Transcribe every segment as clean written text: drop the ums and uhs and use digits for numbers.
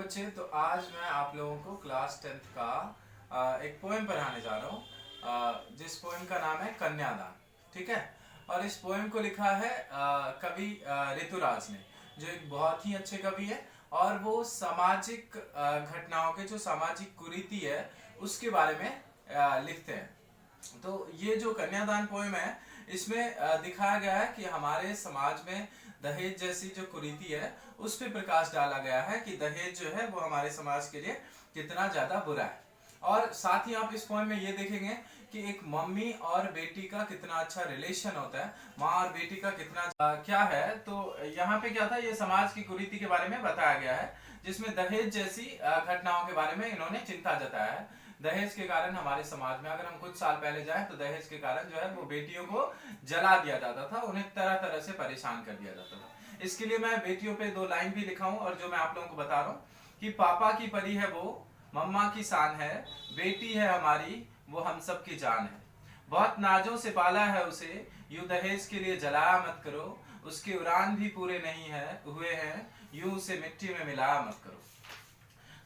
बच्चे, तो आज मैं आप लोगों को क्लास 10th का एक पोएम पढ़ाने जा रहा हूँ, जिस पोएम का नाम है कन्यादान। ठीक है। और इस पोएम को लिखा है कवि ऋतुराज ने, जो एक बहुत ही अच्छे कवि है। और वो सामाजिक घटनाओं के जो सामाजिक कुरीति है उसके बारे में लिखते हैं। तो ये जो कन्यादान पोएम है, इसमें दिखाया गया है कि हमारे समाज में दहेज जैसी जो कुरीति है उस पर प्रकाश डाला गया है कि दहेज जो है वो हमारे समाज के लिए कितना ज्यादा बुरा है। और साथ ही आप इस पोएम में ये देखेंगे कि एक मम्मी और बेटी का कितना अच्छा रिलेशन होता है, माँ और बेटी का कितना क्या है। तो यहाँ पे क्या था, ये समाज की कुरीति के बारे में बताया गया है, जिसमें दहेज जैसी घटनाओं के बारे में इन्होंने चिंता जताया है। दहेज के कारण हमारे समाज में, अगर हम कुछ साल पहले जाएं तो दहेज के कारण जो है वो बेटियों को जला दिया जाता था, उन्हें तरह तरह से परेशान कर दिया जाता था। इसके लिए मैं बेटियों पे 2 लाइन भी लिखा हूं, और जो मैं आप लोगों को बता रहा हूँ कि पापा की परी है वो, मम्मा की शान है, बेटी है हमारी वो हम सब की जान है। बहुत नाजों से पाला है उसे, यूं दहेज के लिए जलाया मत करो, उसके उड़ान भी पूरे नहीं है हुए हैं, यूं उसे मिट्टी में मिलाया मत करो।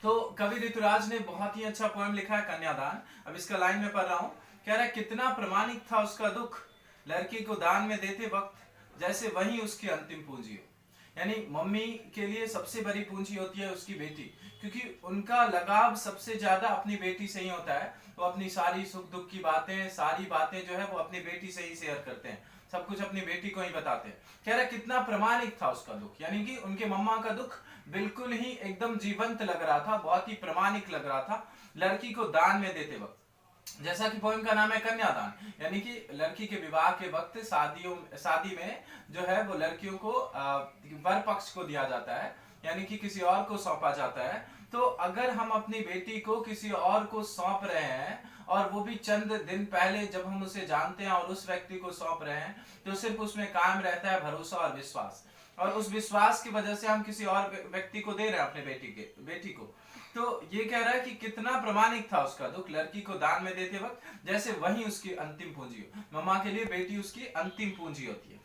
तो कवि ऋतुराज ने बहुत ही अच्छा पोएम लिखा है कन्यादान। अब इसका लाइन में पढ़ रहा हूँ। कह रहा है, कितना प्रमाणिक था उसका दुख, लड़की को दान में देते वक्त जैसे वही उसकी अंतिम पूंजी हो। यानी मम्मी के लिए सबसे बड़ी पूंजी होती है उसकी बेटी, क्योंकि उनका लगाव सबसे ज्यादा अपनी बेटी से ही होता है। वो अपनी सारी सुख दुख की बातें, सारी बातें जो है वो अपनी बेटी से ही शेयर करते हैं, सब कुछ अपनी बेटी को ही बताते हैं। कह रहा है, कितना प्रमाणिक था उसका दुख, यानी कि उनके मम्मा का दुख बिल्कुल ही एकदम जीवंत लग रहा था, बहुत ही प्रमाणिक लग रहा था लड़की को दान में देते वक्त। जैसा कि पोएम का नाम है कन्यादान, यानी कि लड़की के विवाह के वक्त शादी में जो है वो लड़कियों को वर पक्ष को दिया जाता है, यानी कि किसी और को सौंपा जाता है। तो अगर हम अपनी बेटी को किसी और को सौंप रहे हैं, और वो भी चंद दिन पहले जब हम उसे जानते हैं और उस व्यक्ति को सौंप रहे हैं, तो सिर्फ उसमें कायम रहता है भरोसा और विश्वास। और उस विश्वास की वजह से हम किसी और व्यक्ति को दे रहे हैं अपने बेटी को। तो ये कह रहा है कि कितना प्रमाणिक था उसका दुख, लड़की को दान में देते वक्त जैसे वही उसकी अंतिम पूंजी हो। मम्मा के लिए बेटी उसकी अंतिम पूंजी होती है।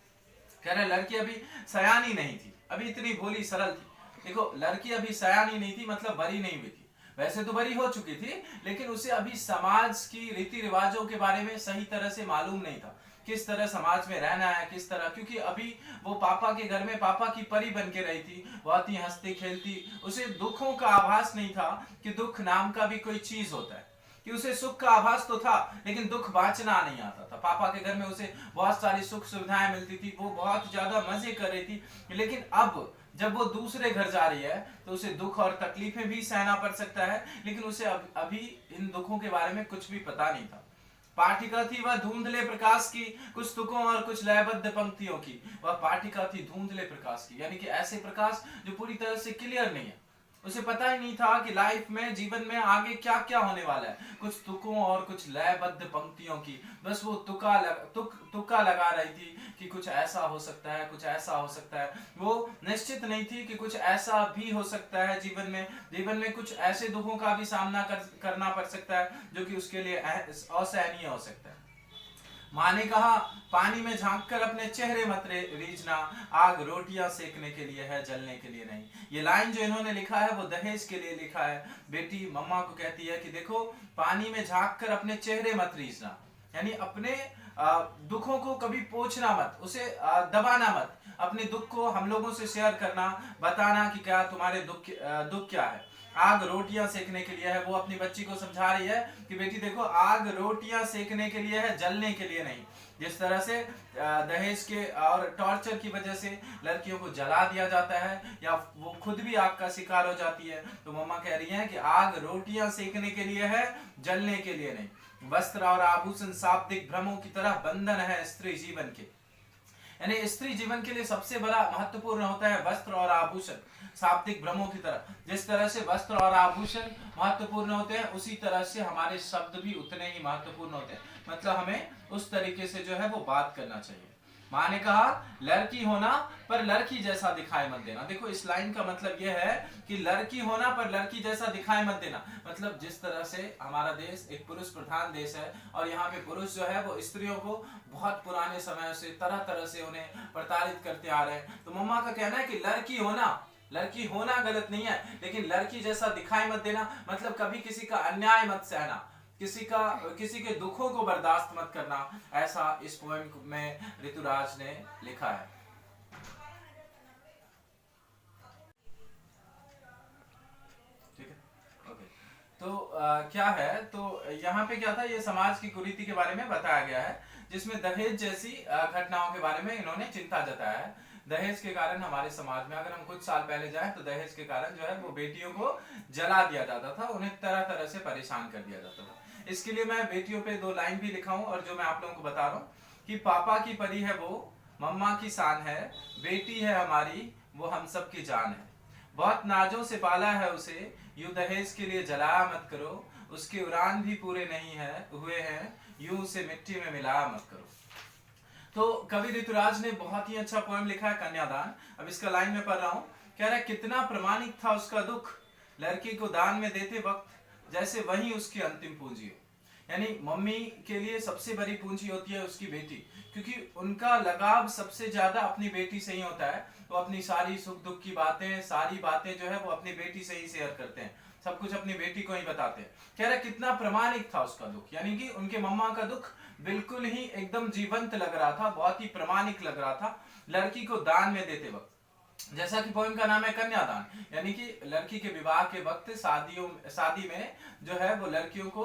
कह रहा है, लड़की अभी सयानी नहीं थी, अभी इतनी भोली सरल थी। देखो, लड़की अभी सयानी नहीं थी मतलब बड़ी नहीं हुई थी, वैसे तो बड़ी हो चुकी थी, लेकिन उसे अभी समाज की रीति रिवाजों के बारे में सही तरह से मालूम नहीं था, किस तरह समाज में रहना है, किस तरह, क्योंकि अभी वो पापा के घर में पापा की परी बन के रही थी, बहुत ही हंसती खेलती। उसे दुखों का आभास नहीं था कि दुख नाम का भी कोई चीज होता है, कि उसे सुख का आभास तो था लेकिन दुख बांचना नहीं आता था। पापा के घर में उसे बहुत सारी सुख सुविधाएं मिलती थी, वो बहुत ज्यादा मजे कर रही थी। लेकिन अब जब वो दूसरे घर जा रही है तो उसे दुख और तकलीफें भी सहना पड़ सकता है, लेकिन उसे अभी इन दुखों के बारे में कुछ भी पता नहीं था। पाठिका थी वह धुंधले प्रकाश की, कुछ तुकों और कुछ लयबद्ध पंक्तियों की। वह पाठिका थी धुंधले प्रकाश की, यानी कि ऐसे प्रकाश जो पूरी तरह से क्लियर नहीं है। उसे पता ही नहीं था कि लाइफ में, जीवन में आगे क्या क्या होने वाला है। कुछ तुकों और कुछ लयबद्ध पंक्तियों की, बस वो तुक्का लगा रही थी कि कुछ ऐसा हो सकता है, कुछ ऐसा हो सकता है। वो निश्चित नहीं थी कि कुछ ऐसा भी हो सकता है जीवन में कुछ ऐसे दुखों का भी सामना करना पड़ सकता है जो कि उसके लिए असहनीय हो सकता है। माँ ने कहा, पानी में झांक कर अपने चेहरे मत रीझना, आग रोटियां सेकने के लिए है, जलने के लिए नहीं। ये लाइन जो इन्होंने लिखा है वो दहेज के लिए लिखा है। बेटी मम्मा को कहती है कि देखो, पानी में झांक कर अपने चेहरे मत रीझना, यानी अपने दुखों को कभी पोंछना मत, उसे दबाना मत। अपने दुख को हम लोगों से शेयर करना, बताना कि क्या तुम्हारे दुख क्या है। आग रोटियां सेकने के लिए है, वो अपनी बच्ची को समझा रही है कि बेटी देखो, आग रोटियां सेकने के लिए है, जलने के लिए नहीं। जिस तरह से दहेज के और टॉर्चर की वजह से लड़कियों को जला दिया जाता है या वो खुद भी आग का शिकार हो जाती है, तो मम्मा कह रही है कि आग रोटियां सेकने के लिए है, जलने के लिए नहीं। वस्त्र और आभूषण शाब्दिक भ्रमों की तरह बंधन है स्त्री जीवन के, यानी स्त्री जीवन के लिए सबसे बड़ा महत्वपूर्ण होता है वस्त्र और आभूषण, शाब्दिक भ्रमों की तरह। जिस तरह से वस्त्र और आभूषण महत्वपूर्ण होते हैं, उसी तरह से हमारे शब्द भी उतने ही महत्वपूर्ण होते हैं। मतलब हमें उस तरीके से जो है वो बात करना चाहिए। माँ ने कहा, लड़की होना पर लड़की जैसा दिखाई मत देना। देखो, इस लाइन का मतलब यह है कि लड़की होना पर लड़की जैसा दिखाई मत देना। मतलब जिस तरह से हमारा देश एक पुरुष प्रधान देश है, और यहाँ पे पुरुष जो है वो स्त्रियों को बहुत पुराने समय से तरह तरह से उन्हें प्रताड़ित करते आ रहे हैं, तो मम्मा का कहना है कि लड़की होना लड़की होना गलत नहीं है, लेकिन लड़की जैसा दिखाई मत देना, मतलब कभी किसी का अन्याय मत सहना, किसी के दुखों को बर्दाश्त मत करना, ऐसा इस पोएम में ऋतुराज ने लिखा है। ठीक है, ओके। तो क्या है, तो यहाँ पे क्या था, ये समाज की कुरीति के बारे में बताया गया है, जिसमें दहेज जैसी घटनाओं के बारे में इन्होंने चिंता जताया है। दहेज के कारण हमारे समाज में, अगर हम कुछ साल पहले जाएं तो दहेज के कारण जो है वो बेटियों को जला दिया जाता था, उन्हें तरह तरह से परेशान कर दिया जाता था। इसके लिए मैं बेटियों पे 2 लाइन भी लिखा हूं, और जो मैं आप लोगों को बता रहा हूं कि पापा की परी है वो, मम्मा की शान है, बेटी है हमारी वो हम सब की जान है, बहुत नाजों से पाला है उसे, यूं दहेज के लिए जलाया मत करो, उसके उड़ान भी पूरे नहीं है हुए हैं, यूं उसे मिट्टी में मिलाया मत करो। तो कवि ऋतुराज ने बहुत ही अच्छा पोएम लिखा है, कन्यादान। अब इसका लाइन में पढ़ रहा हूं, कह रहा है कितना प्रामाणिक था उसका दुख, लड़की को दान में देते वक्त जैसे वही उसकी अंतिम पूंजी हो। यानी मम्मी के लिए सबसे बड़ी पूंजी होती है उसकी बेटी, क्योंकि उनका लगाव सबसे ज्यादा अपनी बेटी से ही होता है। वो अपनी सारी सुख दुख की बातें, सारी बातें जो है वो अपनी बेटी से ही शेयर करते हैं, सब कुछ अपनी बेटी को ही बताते हैं। कह रहा कितना प्रामाणिक था उसका दुख, यानी कि उनके मम्मा का दुख बिल्कुल ही एकदम जीवंत लग रहा था, बहुत ही प्रामाणिक लग रहा था लड़की को दान में देते वक्त। जैसा कि पोएम का नाम है कन्यादान, यानी कि लड़की के विवाह के वक्त शादी में जो है वो लड़कियों को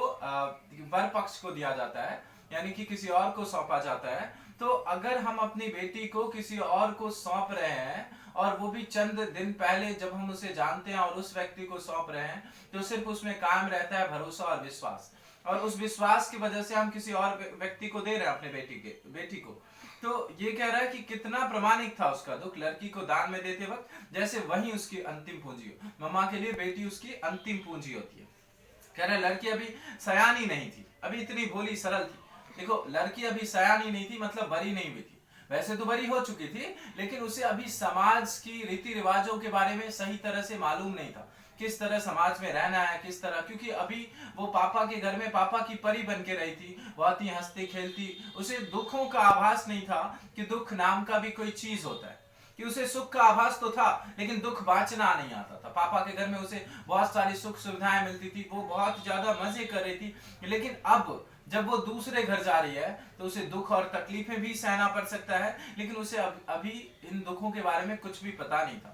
वर पक्ष को दिया जाता है, यानी कि किसी और को सौंपा जाता है। तो अगर हम अपनी बेटी को किसी और को सौंप रहे हैं, और वो भी चंद दिन पहले जब हम उसे जानते हैं और उस व्यक्ति को सौंप रहे हैं, तो सिर्फ उसमें कायम रहता है भरोसा और विश्वास, और उस विश्वास की वजह से हम किसी और व्यक्ति को दे रहे हैं अपने बेटी को। तो ये कह रहा है कि कितना प्रामाणिक था उसका दुख लड़की को दान में देते वक्त, जैसे वही उसकी अंतिम पूंजी हो। मम्मा के लिए बेटी उसकी अंतिम पूंजी होती है। कह रहा है लड़की अभी सयानी नहीं थी, अभी इतनी भोली सरल थी। देखो, लड़की अभी सयानी नहीं थी, मतलब बड़ी नहीं हुई थी, वैसे तो बड़ी हो चुकी थी, लेकिन उसे अभी समाज की रीति रिवाजों के बारे में सही तरह से मालूम नहीं था, किस तरह समाज में रहना है, किस तरह, क्योंकि अभी वो पापा के घर में पापा की परी बन के रही थी, बहुत ही हंसती खेलती। उसे दुखों का आभास नहीं था कि दुख नाम का भी कोई चीज होता है, कि उसे सुख का आभास तो था लेकिन दुख बांचना नहीं आता था। पापा के घर में उसे बहुत सारी सुख सुविधाएं मिलती थी, वो बहुत ज्यादा मजे कर रही थी, लेकिन अब जब वो दूसरे घर जा रही है तो उसे दुख और तकलीफें भी सहना पड़ सकता है, लेकिन उसे अभी इन दुखों के बारे में कुछ भी पता नहीं था।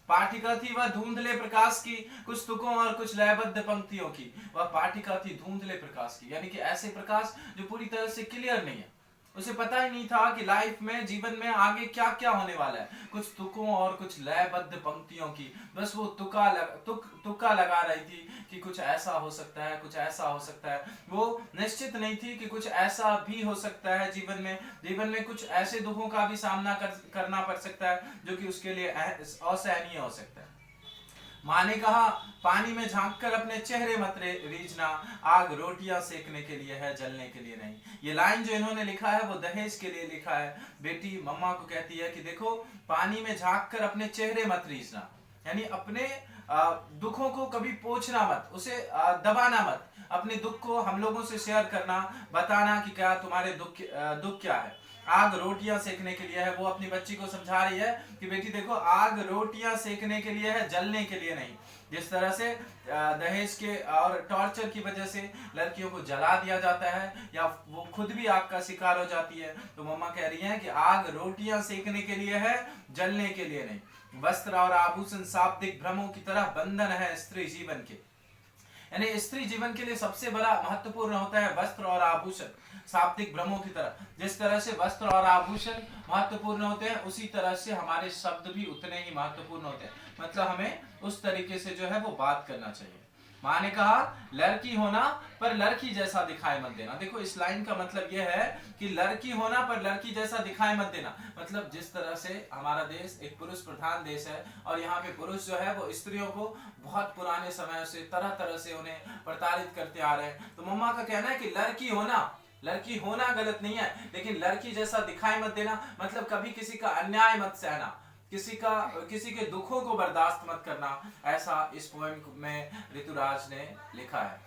पाठिका थी वह धुंधले प्रकाश की, कुछ तुकों और कुछ लयबद्ध पंक्तियों की। वह पाठिका थी धुंधले प्रकाश की, यानी कि ऐसे प्रकाश जो पूरी तरह से क्लियर नहीं है। उसे पता ही नहीं था कि लाइफ में, जीवन में आगे क्या क्या होने वाला है। कुछ तुकों और कुछ लयबद्ध पंक्तियों की, बस वो तुक्का लगा रही थी कि कुछ ऐसा हो सकता है, कुछ ऐसा हो सकता है। वो निश्चित नहीं थी कि कुछ ऐसा भी हो सकता है जीवन में कुछ ऐसे दुखों का भी सामना करना पड़ सकता है जो कि उसके लिए असहनीय हो सकता है। माँ ने कहा पानी में झांककर अपने चेहरे मत रीझना, आग रोटियां सेकने के लिए है, जलने के लिए नहीं। ये लाइन जो इन्होंने लिखा है वो दहेज के लिए लिखा है। बेटी मम्मा को कहती है कि देखो, पानी में झांककर अपने चेहरे मत रीझना, यानी अपने दुखों को कभी पोंछना मत, उसे दबाना मत। अपने दुख को हम लोगों से शेयर करना, बताना कि क्या तुम्हारे दुख क्या है। आग रोटियां सेकने के लिए है। वो अपनी बच्ची को समझा रही है कि बेटी देखो, आग रोटियां सेकने के लिए है, जलने के लिए नहीं। जिस तरह से दहेज के और टॉर्चर की वजह से लड़कियों को जला दिया जाता है या वो खुद भी आग का शिकार हो जाती है, तो मम्मा कह रही है कि आग रोटियां सेकने के लिए है, जलने के लिए नहीं। वस्त्र और आभूषण शाब्दिक भ्रमों की तरह बंधन है स्त्री जीवन के, यानी स्त्री जीवन के लिए सबसे बड़ा महत्वपूर्ण होता है वस्त्र और आभूषण, शाब्दिक भ्रमों की तरह। जिस तरह से वस्त्र और आभूषण महत्वपूर्ण होते हैं, उसी तरह से हमारे शब्द भी उतने ही महत्वपूर्ण होते हैं। मतलब हमें उस तरीके से जो है वो बात करना चाहिए। माँ ने कहा लड़की होना पर लड़की जैसा दिखाई मत देना। देखो, इस लाइन का मतलब यह है कि लड़की होना पर लड़की जैसा दिखाई मत देना। मतलब जिस तरह से हमारा देश एक पुरुष प्रधान देश है और यहाँ पे पुरुष जो है वो स्त्रियों को बहुत पुराने समय से तरह तरह से उन्हें प्रताड़ित करते आ रहे हैं, तो मम्मा का कहना है कि लड़की होना गलत नहीं है, लेकिन लड़की जैसा दिखाई मत देना। मतलब कभी किसी का अन्याय मत सहना, किसी के दुखों को बर्दाश्त मत करना, ऐसा इस पोएम में ऋतुराज ने लिखा है।